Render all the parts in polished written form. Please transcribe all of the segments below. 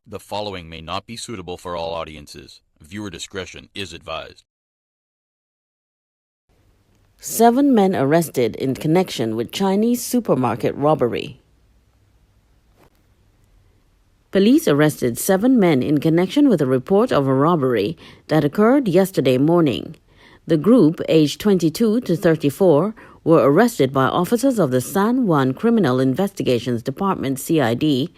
The following may not be suitable for all audiences. Viewer discretion is advised. 7 men arrested in connection with Chinese supermarket robbery. Police arrested 7 men in connection with a report of a robbery that occurred yesterday morning. The group, aged 22 to 34, were arrested by officers of the San Juan Criminal Investigations Department (CID),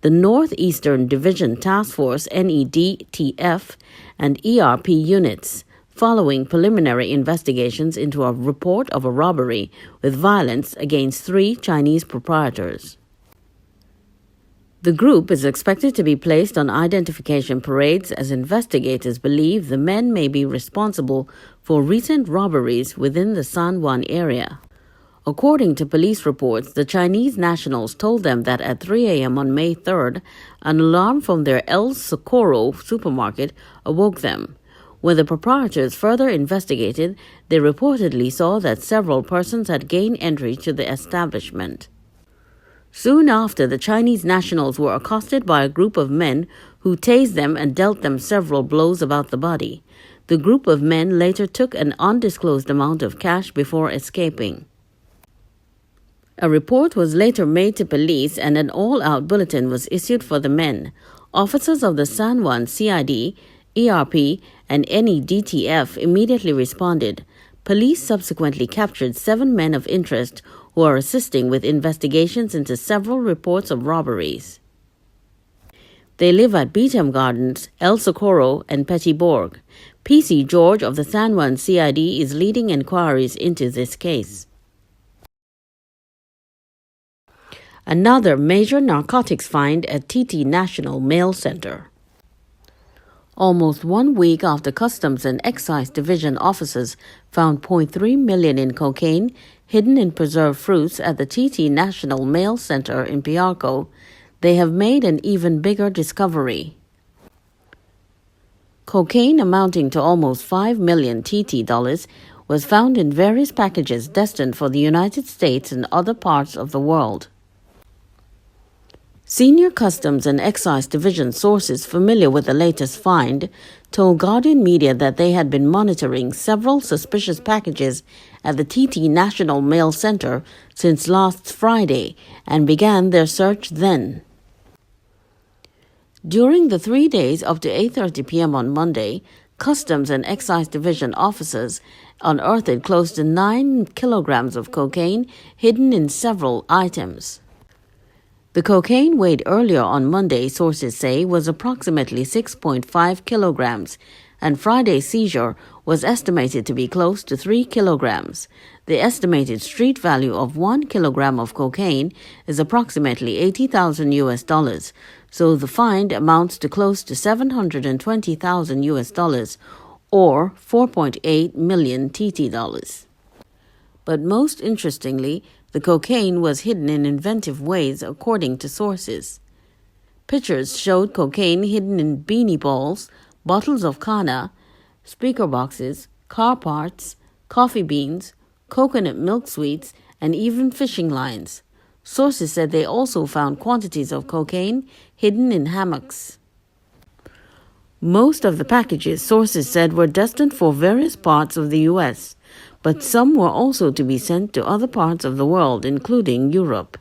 the Northeastern Division Task Force (NEDTF), and ERP units, following preliminary investigations into a report of a robbery with violence against 3 Chinese proprietors. The group is expected to be placed on identification parades as investigators believe the men may be responsible for recent robberies within the San Juan area. According to police reports, the Chinese nationals told them that at 3 a.m. on May 3rd, an alarm from their El Socorro supermarket awoke them. When the proprietors further investigated, they reportedly saw that several persons had gained entry to the establishment. Soon after, the Chinese nationals were accosted by a group of men who tased them and dealt them several blows about the body. The group of men later took an undisclosed amount of cash before escaping. A report was later made to police and an all-out bulletin was issued for the men. Officers of the San Juan CID, ERP, and NEDTF immediately responded. Police subsequently captured 7 men of interest who are assisting with investigations into several reports of robberies. They live at Beetham Gardens, El Socorro, and Pettyborg. PC George of the San Juan CID is leading inquiries into this case. Another major narcotics find at TT National Mail Center. Almost 1 week after Customs and Excise Division officers found .3 million in cocaine hidden in preserved fruits at the TT National Mail Center in Piarco, they have made an even bigger discovery. Cocaine amounting to almost 5 million TT dollars was found in various packages destined for the United States and other parts of the world. Senior Customs and Excise Division sources familiar with the latest find told Guardian Media that they had been monitoring several suspicious packages at the TT National Mail Center since last Friday and began their search then. During the 3 days up to 8:30 p.m. on Monday, Customs and Excise Division officers unearthed close to 9 kilograms of cocaine hidden in several items. The cocaine weighed earlier on Monday, sources say, was approximately 6.5 kilograms, and Friday's seizure was estimated to be close to 3 kilograms. The estimated street value of 1 kilogram of cocaine is approximately $80,000, so the find amounts to close to $720,000, or 4.8 million TT dollars. But most interestingly, the cocaine was hidden in inventive ways, according to sources. Pictures showed cocaine hidden in beanie balls, bottles of Kana, speaker boxes, car parts, coffee beans, coconut milk sweets, and even fishing lines. Sources said they also found quantities of cocaine hidden in hammocks. Most of the packages, sources said, were destined for various parts of the U.S., but some were also to be sent to other parts of the world, including Europe.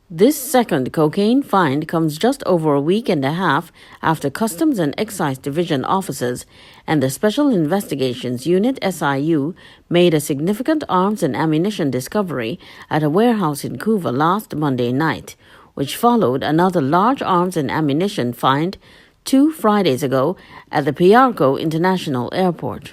This second cocaine find comes just over a week and a half after Customs and Excise Division officers and the Special Investigations Unit SIU made a significant arms and ammunition discovery at a warehouse in Couva last Monday night, which followed another large arms and ammunition find 2 Fridays ago at the Piarco International Airport.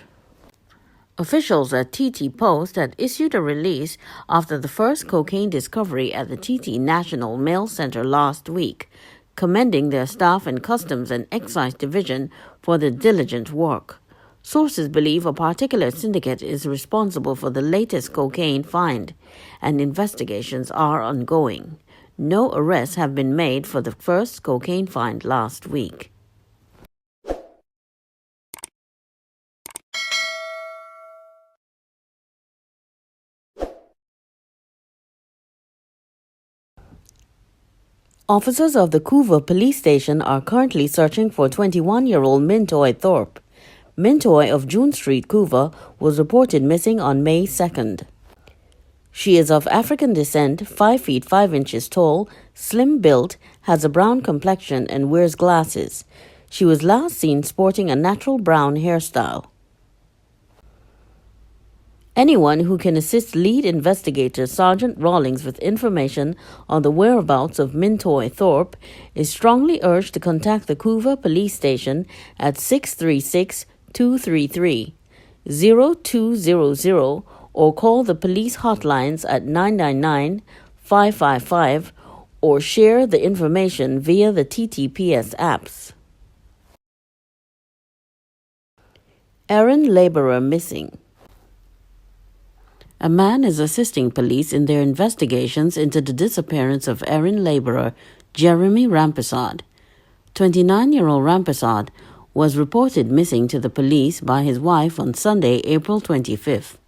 Officials at TT Post had issued a release after the first cocaine discovery at the TT National Mail Center last week, commending their staff and Customs and Excise Division for their diligent work. Sources believe a particular syndicate is responsible for the latest cocaine find, and investigations are ongoing. No arrests have been made for the first cocaine find last week. Officers of the Couva police station are currently searching for 21-year-old Mintoy Thorpe. Mintoy of June Street, Couva, was reported missing on May 2nd. She is of African descent, 5 feet 5 inches tall, slim built, has a brown complexion, and wears glasses. She was last seen sporting a natural brown hairstyle. Anyone who can assist lead investigator Sergeant Rawlings with information on the whereabouts of Mintoy Thorpe is strongly urged to contact the Couva police station at 636-233-0200 or call the police hotlines at 999-555 or share the information via the TTPS apps. Errand laborer missing. A man is assisting police in their investigations into the disappearance of errand laborer Jeremy Rampersad. 29-year-old Rampersad was reported missing to the police by his wife on Sunday, April 25th.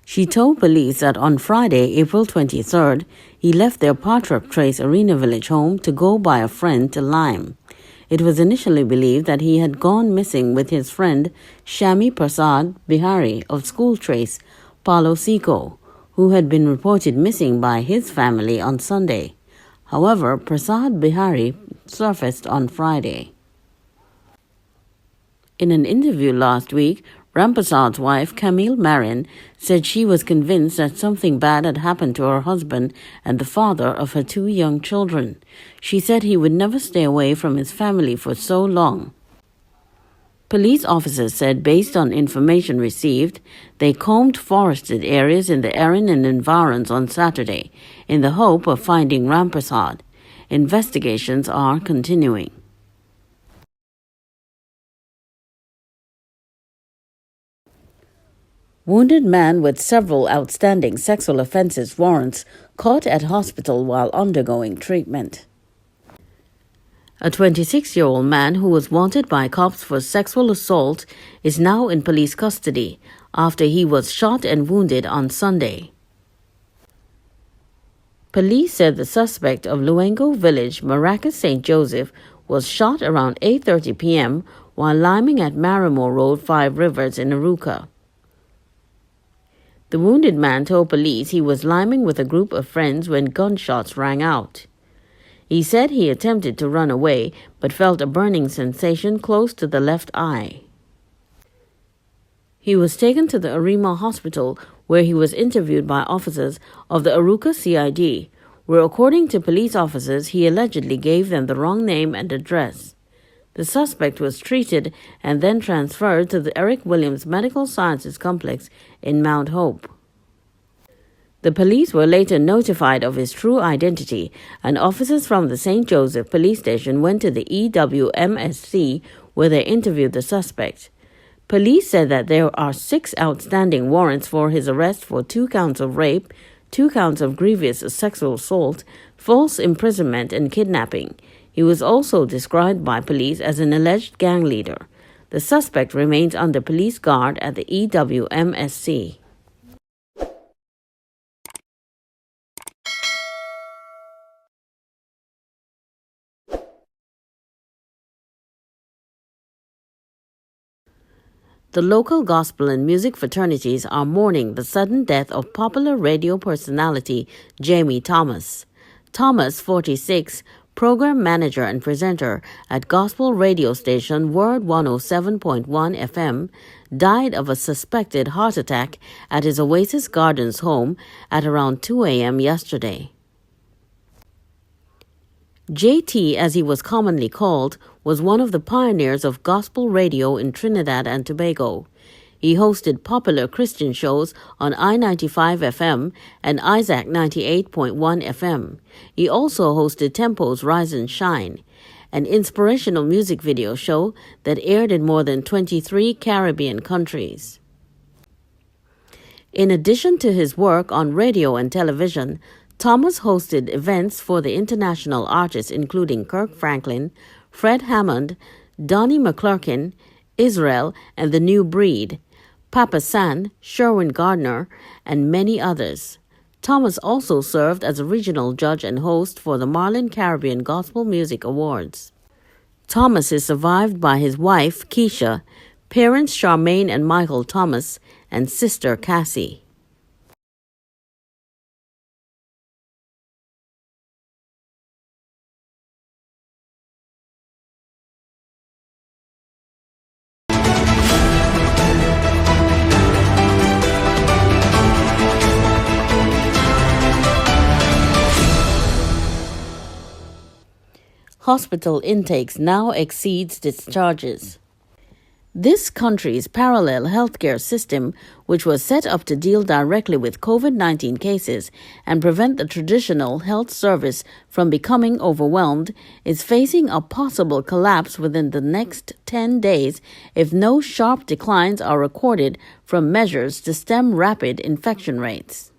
She told police that on Friday, April 23rd, he left their Partrup Trace Arena Village home to go by a friend to Lyme. It was initially believed that he had gone missing with his friend Shami Prasad Bihari of School Trace, Palo Seco, who had been reported missing by his family on Sunday. However, Prasad Bihari surfaced on Friday. In an interview last week, Rampersad's wife, Camille Marin, said she was convinced that something bad had happened to her husband and the father of her 2 young children. She said he would never stay away from his family for so long. Police officers said based on information received, they combed forested areas in the Erin and environs on Saturday in the hope of finding Rampersad. Investigations are continuing. Wounded man with several outstanding sexual offenses warrants caught at hospital while undergoing treatment. A 26-year-old man who was wanted by cops for sexual assault is now in police custody after he was shot and wounded on Sunday. Police said the suspect of Luengo Village, Maracas St. Joseph, was shot around 8:30 p.m. while liming at Marimore Road, 5 Rivers in Arouca. The wounded man told police he was liming with a group of friends when gunshots rang out. He said he attempted to run away but felt a burning sensation close to the left eye. He was taken to the Arima Hospital where he was interviewed by officers of the Arouca CID, where according to police officers he allegedly gave them the wrong name and address. The suspect was treated and then transferred to the Eric Williams Medical Sciences Complex in Mount Hope. The police were later notified of his true identity, and officers from the St. Joseph Police Station went to the EWMSC where they interviewed the suspect. Police said that there are 6 outstanding warrants for his arrest for 2 counts of rape, 2 counts of grievous sexual assault, false imprisonment, and kidnapping. He was also described by police as an alleged gang leader. The suspect remains under police guard at the EWMSC. The local gospel and music fraternities are mourning the sudden death of popular radio personality Jamie Thomas. Thomas, 46, program manager and presenter at gospel radio station Word 107.1 FM, died of a suspected heart attack at his Oasis Gardens home at around 2 a.m. yesterday. JT, as he was commonly called, was one of the pioneers of gospel radio in Trinidad and Tobago. He hosted popular Christian shows on I-95 FM and Isaac 98.1 FM. He also hosted Tempo's Rise and Shine, an inspirational music video show that aired in more than 23 Caribbean countries. In addition to his work on radio and television, Thomas hosted events for the international artists including Kirk Franklin, Fred Hammond, Donnie McClurkin, Israel and the New Breed, Papa San, Sherwin Gardner, and many others. Thomas also served as a regional judge and host for the Marlin Caribbean Gospel Music Awards. Thomas is survived by his wife, Keisha, parents Charmaine and Michael Thomas, and sister Cassie. Hospital intakes now exceeds discharges. This country's parallel healthcare system, which was set up to deal directly with COVID-19 cases and prevent the traditional health service from becoming overwhelmed, is facing a possible collapse within the next 10 days if no sharp declines are recorded from measures to stem rapid infection rates.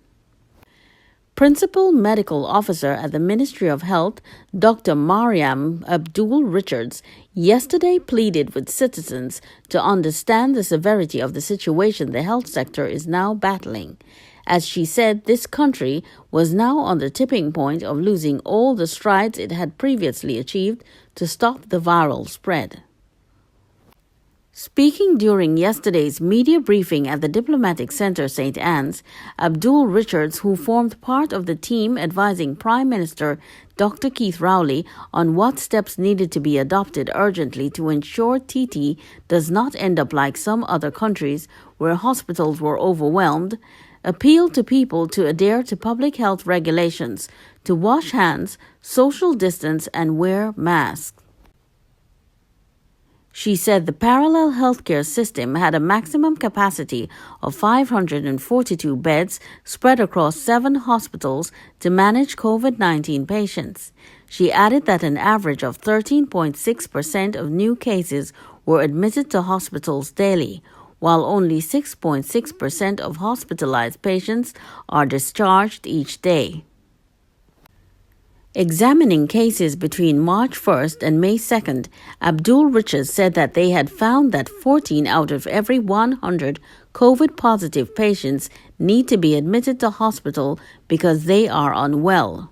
Principal Medical Officer at the Ministry of Health, Dr. Mariam Abdul-Richards, yesterday pleaded with citizens to understand the severity of the situation the health sector is now battling. As she said, this country was now on the tipping point of losing all the strides it had previously achieved to stop the viral spread. Speaking during yesterday's media briefing at the Diplomatic Center St. Anne's, Abdul-Richards, who formed part of the team advising Prime Minister Dr. Keith Rowley on what steps needed to be adopted urgently to ensure TT does not end up like some other countries where hospitals were overwhelmed, appealed to people to adhere to public health regulations, to wash hands, social distance, and wear masks. She said the parallel healthcare system had a maximum capacity of 542 beds spread across 7 hospitals to manage COVID-19 patients. She added that an average of 13.6% of new cases were admitted to hospitals daily, while only 6.6% of hospitalized patients are discharged each day. Examining cases between March 1st and May 2nd, Abdul-Richards said that they had found that 14 out of every 100 COVID-positive patients need to be admitted to hospital because they are unwell.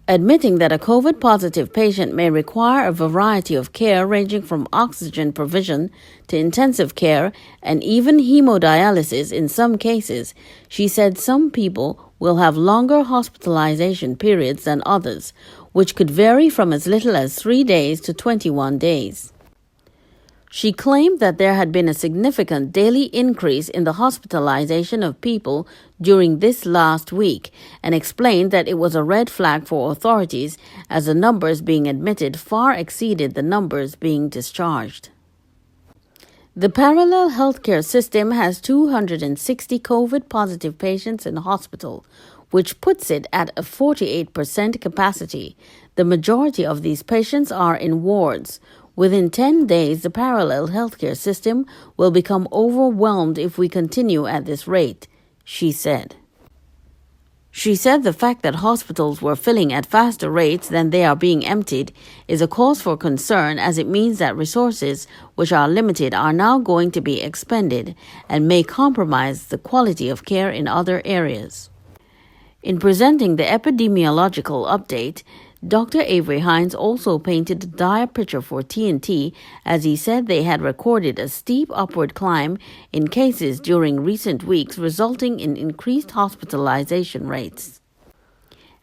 Admitting that a COVID-positive patient may require a variety of care ranging from oxygen provision to intensive care and even hemodialysis in some cases, she said some people will have longer hospitalization periods than others, which could vary from as little as 3 days to 21 days. She claimed that there had been a significant daily increase in the hospitalization of people during this last week and explained that it was a red flag for authorities as the numbers being admitted far exceeded the numbers being discharged. The parallel healthcare system has 260 COVID-positive patients in hospital, which puts it at a 48% capacity. The majority of these patients are in wards. Within 10 days, the parallel healthcare system will become overwhelmed if we continue at this rate, she said. She said the fact that hospitals were filling at faster rates than they are being emptied is a cause for concern, as it means that resources, which are limited, are now going to be expended and may compromise the quality of care in other areas. In presenting the epidemiological update, Dr. Avery Hines also painted a dire picture for TNT as he said they had recorded a steep upward climb in cases during recent weeks, resulting in increased hospitalization rates.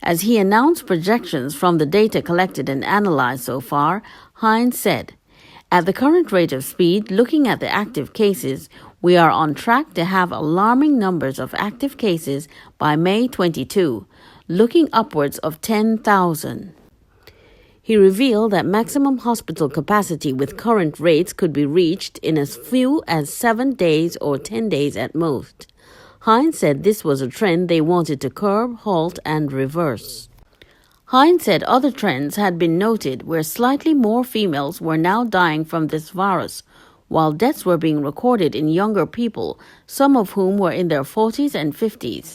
As he announced projections from the data collected and analyzed so far, Hines said, "At the current rate of speed, looking at the active cases, we are on track to have alarming numbers of active cases by May 22, looking upwards of 10,000. He revealed that maximum hospital capacity with current rates could be reached in as few as 7 days or 10 days at most. Hines said this was a trend they wanted to curb, halt, and reverse. Hines said other trends had been noted where slightly more females were now dying from this virus, while deaths were being recorded in younger people, some of whom were in their 40s and 50s.